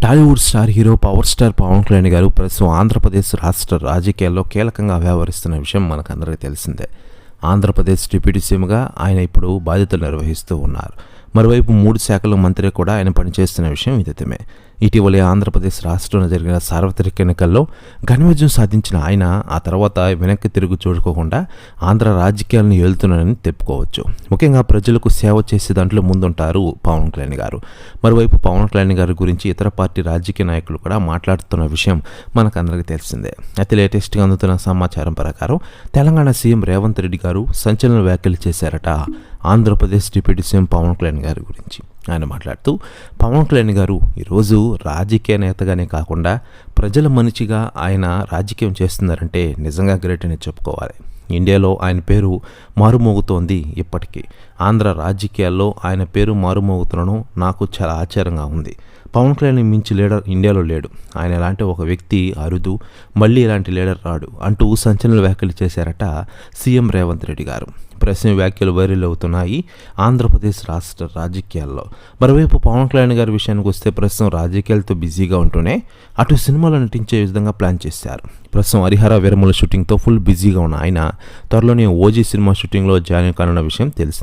Tollywood star hero power star Pawan Kalyan garu ప్రస్తుతం ఆంధ్రప్రదేశ్ రాష్ట్ర రాజకీయాల్లో కీలకంగా వ్యవహరిస్తున్న విషయం మనకందరికీ తెలిసిందే. ఆంధ్రప్రదేశ్ డిప్యూటీ సీఎంగా ఆయన ఇప్పుడు బాధ్యతలు నిర్వహిస్తూ ఉన్నారు. మరోవైపు 3 శాఖల మంత్రి కూడా ఆయన పనిచేస్తున్న విషయం విదితమే. ఇటీవలే ఆంధ్రప్రదేశ్ రాష్ట్రంలో జరిగిన సార్వత్రిక ఎన్నికల్లో ఘన విజయం సాధించిన ఆయన ఆ తర్వాత వెనక్కి తిరుగు చూడుకోకుండా ఆంధ్ర రాజకీయాలను ఏలుతున్నారని చెప్పుకోవచ్చు. ముఖ్యంగా ప్రజలకు సేవ చేసే దాంట్లో ముందుంటారు పవన్ కళ్యాణ్ గారు. మరోవైపు పవన్ కళ్యాణ్ గారి గురించి ఇతర పార్టీ రాజకీయ నాయకులు కూడా మాట్లాడుతున్న విషయం మనకందరికీ తెలిసిందే. అయితే లేటెస్ట్గా అందుతున్న సమాచారం ప్రకారం తెలంగాణ సీఎం రేవంత్ రెడ్డి గారు సంచలన వ్యాఖ్యలు చేశారట ఆంధ్రప్రదేశ్ డిప్యూటీ సీఎం పవన్ కళ్యాణ్ గారి గురించి. ఆయన మాట్లాడుతూ, పవన్ కళ్యాణ్ గారు ఈరోజు రాజకీయ నేతగానే కాకుండా ప్రజల మనిషిగా ఆయన రాజకీయం చేస్తున్నారంటే నిజంగా గ్రేట్ అని చెప్పుకోవాలి. ఇండియాలో ఆయన పేరు మారుమోగుతోంది. ఇప్పటికీ ఆంధ్ర రాజకీయాల్లో ఆయన పేరు మారుమోగుతుండడం నాకు చాలా ఆశ్చర్యంగా ఉంది. పవన్ కళ్యాణ్ మించి లీడర్ ఇండియాలో లేడు. ఆయన ఇలాంటి ఒక వ్యక్తి అరుదు, మళ్ళీ ఇలాంటి లీడర్ రాడు అంటూ సంచలన వ్యాఖ్యలు చేశారట సీఎం రేవంత్ రెడ్డి గారు. ప్రశ్న వ్యాఖ్యలు వైరల్ అవుతున్నాయి ఆంధ్రప్రదేశ్ రాష్ట్ర రాజకీయాల్లో. మరోవైపు పవన్ కళ్యాణ్ గారి విషయానికి వస్తే ప్రస్తుతం రాజకీయాలతో బిజీగా ఉంటూనే అటు సినిమాలో నటించే విధంగా ప్లాన్ చేశారు. ప్రస్తుతం హరిహర వీరమల షూటింగ్తో ఫుల్ బిజీగా ఉన్న ఆయన త్వరలోనే ఓజీ సినిమా షూటింగ్లో జాయిన్ కానున్న విషయం తెలిసింది.